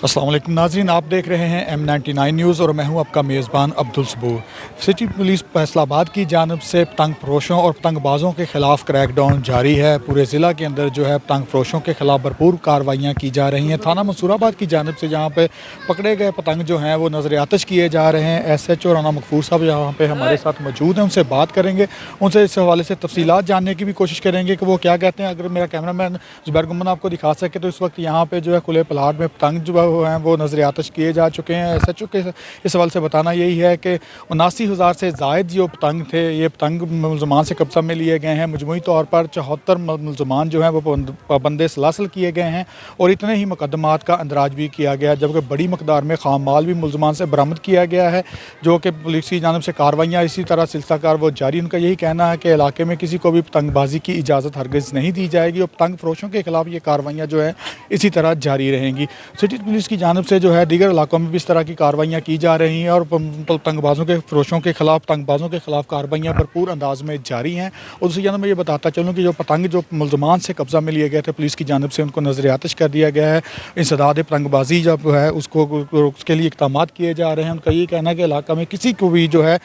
अस्सलाम वालेकुम नाज़रीन, आप देख रहे हैं M99 न्यूज़ और मैं हूं आपका मेज़बान अब्दुल सबूर। सिटी पुलिस फैसलाबाद की जानिब से पतंग फरोशों और पतंगबाज़ों के ख़िलाफ़ क्रैकडाउन जारी है। पूरे ज़िला के अंदर जो है पतंग फरोशों के ख़िलाफ़ भरपूर कार्रवाइयाँ की जा रही हैं। थाना मंसूराबाद की जानिब से जहाँ पे पकड़े गए पतंग जो हैं वो नज़र आतिश किए जा रहे हैं। SHO राना मकफूर साहब यहाँ पे हमारे साथ मौजूद हैं, उनसे बात करेंगे, उनसे इस हवाले से तफसीलात जानने की भी कोशिश करेंगे कि वो क्या कहते हैं। अगर मेरा कैमरा मैन ज़ुबैर गुम्मन आपको दिखा सके तो इस वक्त यहाँ पे जो है खुले प्लाट में पतंग जो हैं वो नज़र आतिश किए जा चुके हैं। SHO के इस हवाले से बताना यही है कि 79,000 से ज़ायद जो पतंग थे, ये पतंग मुलज़मान से कब्ज़ा में लिए गए हैं। मजमूई तौर पर 74 मुलज़मान जो हैं वो पाबंदे सलासल किए गए हैं और इतने ही मुकदमात का अंदराज भी किया गया, जबकि बड़ी मकदार में खाम माल भी मुलज़मान से बरामद किया गया है, जो कि पुलिस की जानिब से कार्रवाइयाँ इसी तरह सिलसिलाकार वो जारी। उनका यही कहना है कि इलाके में किसी को भी पतंगबाजी की इजाज़त हरगिज़ नहीं दी जाएगी और पतंग फरोशों के खिलाफ ये कार्रवाइयाँ जो है इसी तरह जारी रहेंगी। सिटी पुलिस की जानिब से जो है दीगर इलाकों में भी इस तरह की कार्रवाइयाँ की जा रही हैं और पतंगबाजों के फरोशों के खिलाफ, पतंगबाजों के खिलाफ कार्रवाइयाँ भरपूर अंदाज में जारी हैं। और दूसरी जानब मैं ये बताता चलूँ कि जो पतंग जो मुलज़मान से कब्ज़ा में लिए गए थे, पुलिस की जानिब से उनको नज़र आतिश कर दिया गया है। इंसदाद पतंगबाजी जब है उसको उसके लिए इक़दाम किए जा रहे हैं। उनका ये कहना है कि इलाका में किसी को भी जो है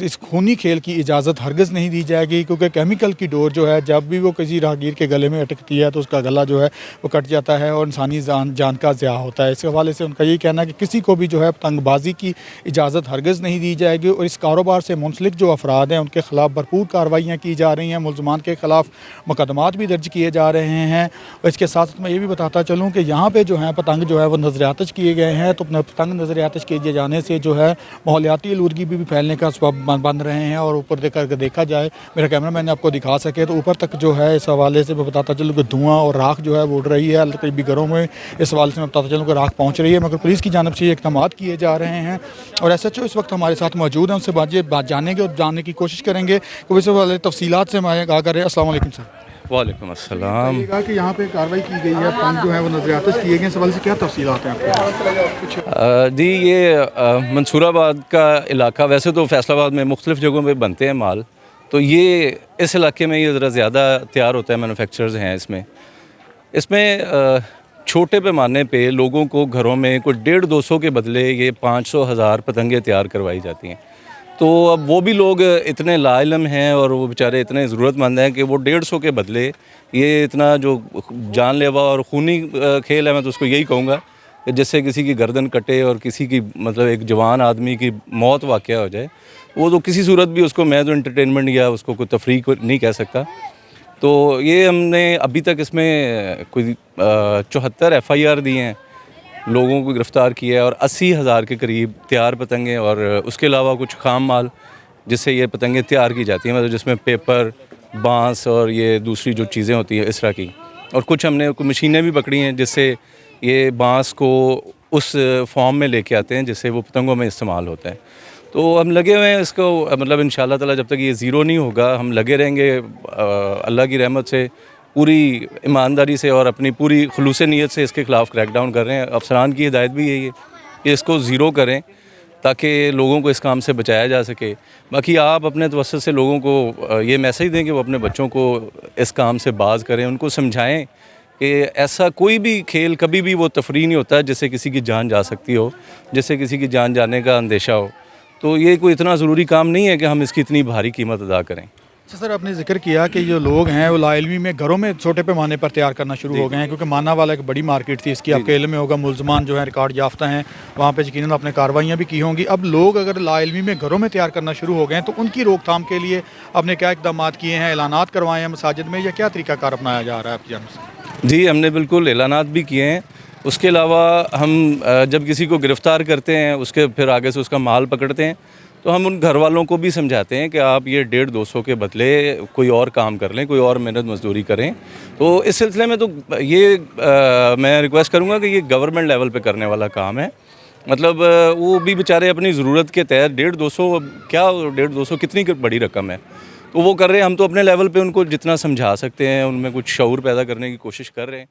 इस खूनी खेल की इजाज़त हरगिज़ नहीं दी जाएगी, क्योंकि केमिकल की डोर जो है जब भी वो किसी राहगीर के गले में अटकती है तो उसका गला जो है वो कट जाता है और इंसानी जान का ज़िया होता है। इस हवाले से उनका यही कहना है कि किसी को भी जो है पतंगबाजी की इजाज़त हरगिज़ नहीं दी जाएगी और इस कारोबार से मुंसलिक जो अफराद हैं उनके खिलाफ भरपूर कार्रवाइयाँ की जा रही हैं। मुलज़मान के खिलाफ मुकदमात भी दर्ज किए जा रहे हैं। और इसके साथ साथ मैं ये भी बताता चलूँ कि यहाँ पे जो है पतंग जो है वो नज़र आतिश किए गए हैं, तो पतंग नज़र आतिश किए जाने से जो है माहौलियाती आलूदगी भी फैलने का सबब बन रहे हैं। और ऊपर देखा जाए, मेरा कैमरा मैन आपको दिखा सके तो ऊपर तक जो है इस हवाले से मैं बताता चलूँ कि धुआँ और राख जो है वो उड़ रही है। करीबी घरों में इस हवाले से मैं बताता चलूँ कि राख पहुँच रही है, मगर पुलिस की जानिब से ये इक़दाम किए जा रहे हैं। और SHO इस वक्त हमारे साथ मौजूद हैं, उनसे बात जानेंगे और जानने की कोशिश करेंगे कि इस वाले तफसीलात से मैं आगाह करें। अस्सलाम वालेकुम सर। वालेकुम अस्सलाम। कहा कि यहाँ पे कार्रवाई की गई है, पतंग जो है वो नज़र आतिश किए गए, इस हवाले से क्या तफसीलात हैं आपके? जी ये मंसूराबाद का इलाका, वैसे तो फैसलाबाद में मुख्तलिफ़ जगहों पे बनते हैं माल, तो ये इस इलाके में ये ज़रा ज़्यादा तैयार होता है, मैन्युफैक्चरर्स हैं इसमें छोटे पैमाने पे लोगों को घरों में कोई 150-200 के बदले ये 500-1000 पतंगें तैयार करवाई जाती हैं। तो अब वो भी लोग इतने लाइलम हैं और वो बेचारे इतने ज़रूरतमंद हैं कि वो 150 के बदले ये इतना जो जानलेवा और खूनी खेल है, मैं तो उसको यही कहूँगा कि जिससे किसी की गर्दन कटे और किसी की मतलब एक जवान आदमी की मौत वाक़या हो जाए, वो तो किसी सूरत भी उसको मैं तो एंटरटेनमेंट या उसको कोई तफरीक नहीं कह सकता। तो ये हमने अभी तक इसमें कोई 74 FIR दिए हैं, लोगों को गिरफ़्तार किया है और 80,000 के करीब तैयार पतंगें और उसके अलावा कुछ खाम माल जिससे ये पतंगें तैयार की जाती हैं, मतलब जिसमें पेपर, बांस और ये दूसरी जो चीज़ें होती हैं इस तरह की। और कुछ हमने मशीनें भी पकड़ी हैं जिससे ये बांस को उस फॉर्म में लेके आते हैं जिससे वो पतंगों में इस्तेमाल होता है। तो हम लगे हुए हैं इसको, मतलब इंशाल्लाह ताला जब तक ये ज़ीरो नहीं होगा हम लगे रहेंगे। अल्लाह की रहमत से पूरी ईमानदारी से और अपनी पूरी खुलूस नीयत से इसके ख़िलाफ़ क्रैकडाउन कर रहे हैं। अफसरान की हिदायत भी यही है कि इसको ज़ीरो करें ताकि लोगों को इस काम से बचाया जा सके। बाकी आप अपने तवज्जुह से लोगों को ये मैसेज दें कि वो अपने बच्चों को इस काम से बाज़ करें, उनको समझाएँ कि ऐसा कोई भी खेल कभी भी वो तफरीह नहीं होता जिससे किसी की जान जा सकती हो, जिससे किसी की जान जाने का अंदेशा हो। तो ये कोई इतना ज़रूरी काम नहीं है कि हम इसकी इतनी भारी कीमत अदा करें। अच्छा सर, आपने जिक्र किया कि जो लोग हैं वो लाइलमी में घरों में छोटे पैमाने पर तैयार करना शुरू हो गए हैं, क्योंकि माना वाला एक बड़ी मार्केट थी इसकी, आपके इल्म में होगा। मुलज़मान जो है रिकॉर्ड याफ्ता हैं, वहाँ पे यकीनन आपने कार्रवाइयाँ भी की होंगी। अब लोग अगर लाइलमी में घरों में तैयार करना शुरू हो गए हैं तो उनकी रोकथाम के लिए आपने क्या इक़दाम किए हैं? ऐलानात करवाए हैं मसाजिद में या क्या तरीक़ाकार अपनाया जा रहा है आपकी जानब से? जी, हमने बिल्कुल ऐलानात भी किए हैं। उसके अलावा हम जब किसी को गिरफ़्तार करते हैं उसके फिर आगे से उसका माल पकड़ते हैं तो हम उन घर वालों को भी समझाते हैं कि आप ये 150-200 के बदले कोई और काम कर लें, कोई और मेहनत मजदूरी करें। तो इस सिलसिले में तो ये मैं रिक्वेस्ट करूँगा कि ये गवर्नमेंट लेवल पे करने वाला काम है। मतलब वो भी बेचारे अपनी ज़रूरत के तहत 150-200 क्या 150-200 कितनी बड़ी रकम है, तो वो कर रहे हैं। हम तो अपने लेवल पे उनको जितना समझा सकते हैं उनमें कुछ शऊर पैदा करने की कोशिश कर रहे हैं।